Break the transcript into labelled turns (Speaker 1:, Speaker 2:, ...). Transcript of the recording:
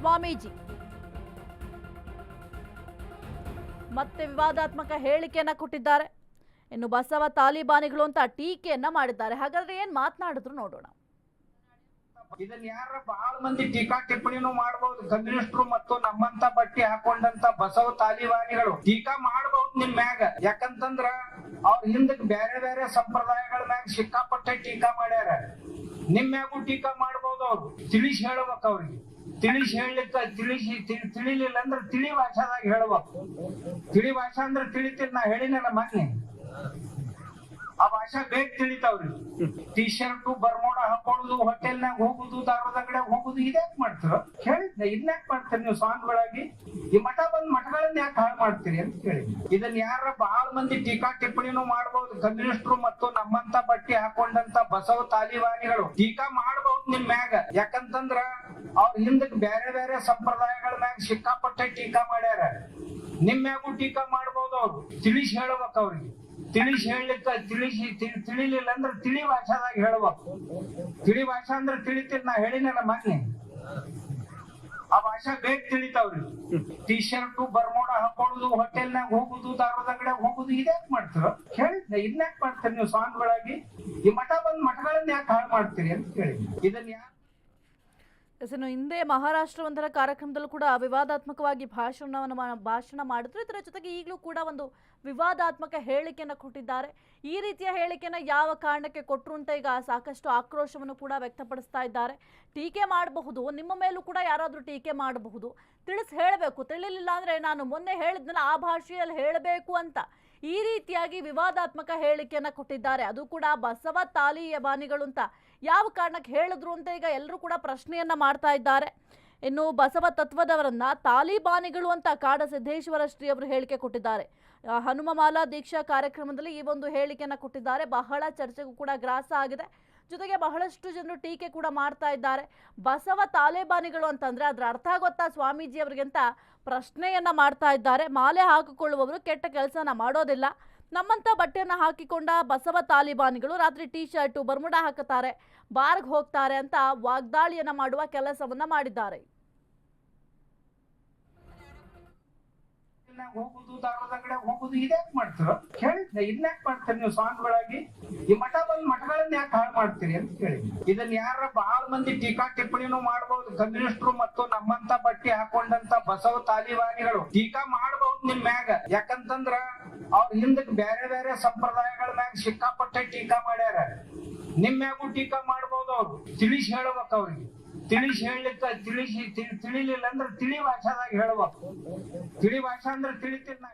Speaker 1: ಸ್ವಾಮೀಜಿ ಮತ್ತೆ ವಿವಾದಾತ್ಮಕ ಹೇಳಿಕೆಯನ್ನ ಕೊಟ್ಟಿದ್ದಾರೆ. ಇನ್ನು ಬಸವ ತಾಲಿಬಾನಿಗಳು ಅಂತ ಟೀಕೆಯನ್ನ ಮಾಡಿದ್ದಾರೆ. ಹಾಗಾದ್ರೆ ಏನ್ ಮಾತನಾಡಿದ್ರು ನೋಡೋಣ.
Speaker 2: ಇದನ್ನ ಯಾರ ಬಹಳ ಮಂದಿ ಟೀಕಾ ಟಿಪ್ಪಣಿನೂ ಮಾಡಬಹುದು. ಕಮ್ಯುನಿಸ್ಟರು ಮತ್ತು ನಮ್ಮಂತ ಬಟ್ಟಿ ಹಾಕೊಂಡಂತ ಬಸವ ತಾಲಿಬಾನಿಗಳು ಟೀಕಾ ಮಾಡಬಹುದು ನಿಮ್ ಮ್ಯಾಗ. ಯಾಕಂತಂದ್ರ ಅವ್ರ ಹಿಂದಕ್ ಬೇರೆ ಬೇರೆ ಸಂಪ್ರದಾಯಗಳ ಮ್ಯಾಗ ಸಿಕ್ಕಾಪಟ್ಟೆ ಟೀಕಾ ಮಾಡ್ಯಾರ. ನಿಮ್ ಮ್ಯಾಗೂ ಟೀಕಾ ಮಾಡಬಹುದು. ಅವ್ರು ತಿಳಿಸಿ ಹೇಳ್ಬೇಕು. ಅವ್ರಿಗೆ ತಿಳಿಸಿ ಹೇಳಲಿಕ್ಕ ತಿಳಿಲಿಲ್ಲ ಅಂದ್ರೆ ತಿಳಿ ಭಾಷಾದಾಗ ಹೇಳ್ಬೇಕು. ತಿಳಿ ಭಾಷಾ ಅಂದ್ರೆ ತಿಳಿತಿಲ್. ನಾ ಹೇಳಿನಲ್ಲ ಮೊನ್ನೆ, ಆ ಭಾಷಾ ಬೇಗ ತಿಳಿತಾವ್ರಿ. ಟಿ ಶರ್ಟ್ ಬರ್ಮೋಡ ಹಾಕೊಳ್ಳುದು, ಹೋಟೆಲ್ನಾಗ ಹೋಗುದು, ದಾರದ ಅಂಗಡಿಯಾಗ ಹೋಗುದು, ಇದ್ಯಾಕ್ ಮಾಡ್ತೀರ ಹೇಳಿದ್ನ. ಇದನ್ಯಾಕ್ ಮಾಡ್ತೀರಿ ನೀವು ಸ್ವಾಮಿಗಳಾಗಿ? ಈ ಮಠ ಬಂದ್ ಮಠಗಳನ್ನ ಯಾಕೆ ಹಾಳು ಮಾಡ್ತೀರಿ ಅಂತ ಕೇಳಿ. ಇದನ್ನ ಯಾರ ಬಹಳ ಮಂದಿ ಟೀಕಾ ಟಿಪ್ಪಣಿನೂ ಮಾಡಬಹುದು. ಕಮ್ಯುನಿಸ್ಟರು ಮತ್ತು ನಮ್ಮಂತ ಬಟ್ಟಿ ಹಾಕೊಂಡಂತ ಬಸವ ತಾಲಿಬಾನಿಗಳು ಟೀಕಾ ಮಾಡಬಹುದು ನಿಮ್ ಮ್ಯಾಗ. ಯಾಕಂತಂದ್ರ ಅವ್ರ ಹಿಂದಕ್ ಬೇರೆ ಬೇರೆ ಸಂಪ್ರದಾಯಗಳ ಮ್ಯಾಗ ಸಿಕ್ಕಾಪಟ್ಟೆ ಟೀಕಾ ಮಾಡ್ಯಾರ. ನಿಮ್ ಮ್ಯಾಗೂ ಟೀಕಾ ಮಾಡಬಹುದು. ಅವ್ರು ತಿಳಿಸಿ ಹೇಳ್ಬೇಕು. ಅವ್ರಿಗೆ ತಿಳಿಸಿ ಹೇಳಲಿಕ್ಕ ತಿಳಿಲಿಲ್ಲ ಅಂದ್ರೆ ತಿಳಿ ಭಾಷಾದಾಗ ಹೇಳ್ಬೇಕು. ತಿಳಿ ಭಾಷಾ ಅಂದ್ರೆ ತಿಳಿತಿಲ್. ನಾ ಹೇಳಿನಲ್ಲ ಮೊನ್ನೆ, ಆ ಭಾಷಾ ಬೇಗ ತಿಳಿತಾವ್ರಿ. ಟಿ ಶರ್ಟ್ ಬರ್ಮೋಡ ಹಾಕೊಳ್ಳುದು, ಹೋಟೆಲ್ನಾಗ ಹೋಗುದು, ದಾರದ ಅಂಗಡಿಯಾಗ ಹೋಗುದು, ಇದ್ಯಾಕ್ ಮಾಡ್ತೀರ ಹೇಳಿದ್ನ. ಇದನ್ಯಾಕ್ ಮಾಡ್ತೀರಿ ನೀವು ಸ್ವಾಮಿಗಳಾಗಿ? ಈ ಮಠ ಬಂದ್ ಮಠಗಳನ್ನ ಯಾಕೆ ಹಾಳು ಮಾಡ್ತೀರಿ ಅಂತ ಕೇಳಿ. ಇದನ್ನ
Speaker 1: ಇನ್ನು ಹಿಂದೆ ಮಹಾರಾಷ್ಟ್ರ ಒಂದರ ಕಾರ್ಯಕ್ರಮದಲ್ಲೂ ಕೂಡ ವಿವಾದಾತ್ಮಕವಾಗಿ ಭಾಷಣ ಮಾಡಿದ್ರು. ಇದರ ಜೊತೆಗೆ ಈಗಲೂ ಕೂಡ ಒಂದು ವಿವಾದಾತ್ಮಕ ಹೇಳಿಕೆಯನ್ನು ಕೊಟ್ಟಿದ್ದಾರೆ. ಈ ರೀತಿಯ ಹೇಳಿಕೆಯನ್ನು ಯಾವ ಕಾರಣಕ್ಕೆ ಕೊಟ್ಟರು ಅಂತ ಈಗ ಸಾಕಷ್ಟು ಆಕ್ರೋಶವನ್ನು ಕೂಡ ವ್ಯಕ್ತಪಡಿಸ್ತಾ ಇದ್ದಾರೆ. ಟೀಕೆ ಮಾಡಬಹುದು, ನಿಮ್ಮ ಮೇಲೂ ಕೂಡ ಯಾರಾದರೂ ಟೀಕೆ ಮಾಡಬಹುದು, ತಿಳಿಸಿ ಹೇಳಬೇಕು. ತಿಳಿಲಿಲ್ಲ ಅಂದರೆ ನಾನು ಮೊನ್ನೆ ಹೇಳಿದ್ನಲ್ಲ ಆ ಭಾಷೆಯಲ್ಲಿ ಹೇಳಬೇಕು ಅಂತ ಈ ರೀತಿಯಾಗಿ ವಿವಾದಾತ್ಮಕ ಹೇಳಿಕೆಯನ್ನು ಕೊಟ್ಟಿದ್ದಾರೆ. ಅದು ಕೂಡ ಬಸವ ತಾಲಿಬಾನಿಗಳು ಅಂತ ಯಾವ ಕಾರಣಕ್ಕೆ ಹೇಳಿದ್ರು ಅಂತ ಈಗ ಎಲ್ಲರೂ ಕೂಡ ಪ್ರಶ್ನೆಯನ್ನ ಮಾಡ್ತಾ ಇದ್ದಾರೆ. ಇನ್ನು ಬಸವ ತತ್ವದವರನ್ನ ತಾಲಿಬಾನಿಗಳು ಅಂತ ಕಾಡ ಸಿದ್ದೇಶ್ವರ ಶ್ರೀ ಅವರು ಹೇಳಿಕೆ ಕೊಟ್ಟಿದ್ದಾರೆ. ಹನುಮಮಾಲಾ ದೀಕ್ಷಾ ಕಾರ್ಯಕ್ರಮದಲ್ಲಿ ಈ ಒಂದು ಹೇಳಿಕೆಯನ್ನ ಕೊಟ್ಟಿದ್ದಾರೆ. ಬಹಳ ಚರ್ಚೆಗೂ ಕೂಡ ಗ್ರಾಸ ಆಗಿದೆ. ಜೊತೆಗೆ ಬಹಳಷ್ಟು ಜನರು ಟೀಕೆ ಕೂಡ ಮಾಡ್ತಾ ಇದ್ದಾರೆ. ಬಸವ ತಾಲಿಬಾನಿಗಳು ಅಂತಂದ್ರೆ ಅದರ ಅರ್ಥ ಗೊತ್ತಾ ಸ್ವಾಮೀಜಿ ಅವರಿಗೆ ಅಂತ ಪ್ರಶ್ನೆಯನ್ನ ಮಾಡ್ತಾ ಇದ್ದಾರೆ. ಮಾಲೆ ಹಾಕಿಕೊಳ್ಳುವವರು ಕೆಟ್ಟ ಕೆಲಸನ ಮಾಡೋದಿಲ್ಲ. ನಮ್ಮಂತ ಬಟ್ಟೆಯನ್ನ ಹಾಕಿಕೊಂಡ ಬಸವ ತಾಲಿಬಾನಿಗಳು ರಾತ್ರಿ ಟೀ ಶರ್ಟು ಬರ್ಮುಡ ಹಾಕುತ್ತಾರೆ, ಬಾರ್ಗ್ ಹೋಗ್ತಾರೆ ಅಂತ ವಾಗ್ದಾಳಿಯನ್ನ ಮಾಡುವ ಕೆಲಸವನ್ನ ಮಾಡಿದ್ದಾರೆ.
Speaker 2: ಹೋಗುದು, ದಾರದ ಅಂಗಡಿಯಾಗ ಹೋಗುದು, ಇದ್ಯಾಕ್ ಮಾಡ್ತೀರ ಹೇಳಿದ್ನ. ಇದನ್ಯಾಕ್ ಮಾಡ್ತೀರಿ ನೀವು ಸ್ವಾಮಿಗಳಾಗಿ? ಈ ಮಠ ಬಂದ್ ಮಠಗಳನ್ನ ಯಾಕೆ ಹಾಳು ಮಾಡ್ತೀರಿ ಅಂತ ಕೇಳಿ. ಇದನ್ನ ಯಾರ ಬಹಳ ಮಂದಿ ಟೀಕಾ ಟಿಪ್ಪಣಿನೂ ಮಾಡಬಹುದು. ಕಮ್ಯುನಿಸ್ಟರು ಮತ್ತು ನಮ್ಮಂತ ಬಟ್ಟಿ ಹಾಕೊಂಡಂತ ಬಸವ ತಾಲಿಬಾನಿಗಳು ಟೀಕಾ ಮಾಡಬಹುದು ನಿಮ್ ಮ್ಯಾಗ. ಯಾಕಂತಂದ್ರ ಅವ್ರ ಹಿಂದಕ್ ಬೇರೆ ಬೇರೆ ಸಂಪ್ರದಾಯಗಳ ಮ್ಯಾಗ ಸಿಕ್ಕಾಪಟ್ಟೆ ಟೀಕಾ ಮಾಡ್ಯಾರ. ನಿಮ್ ಮ್ಯಾಗೂ ಟೀಕಾ ಮಾಡಬಹುದು. ಅವ್ರು ತಿಳಿಸಿ ಹೇಳ್ಬೇಕು. ಅವ್ರಿಗೆ ತಿಳಿಸಿ ಹೇಳಲಿಕ್ಕ ತಿಳಿಲಿಲ್ಲ ಅಂದ್ರೆ ತಿಳಿ ಭಾಷಾದಾಗ ಹೇಳ್ಬೇಕು. ತಿಳಿ ಭಾಷಾ ಅಂದ್ರೆ ತಿಳಿತಿಲ್ಲ.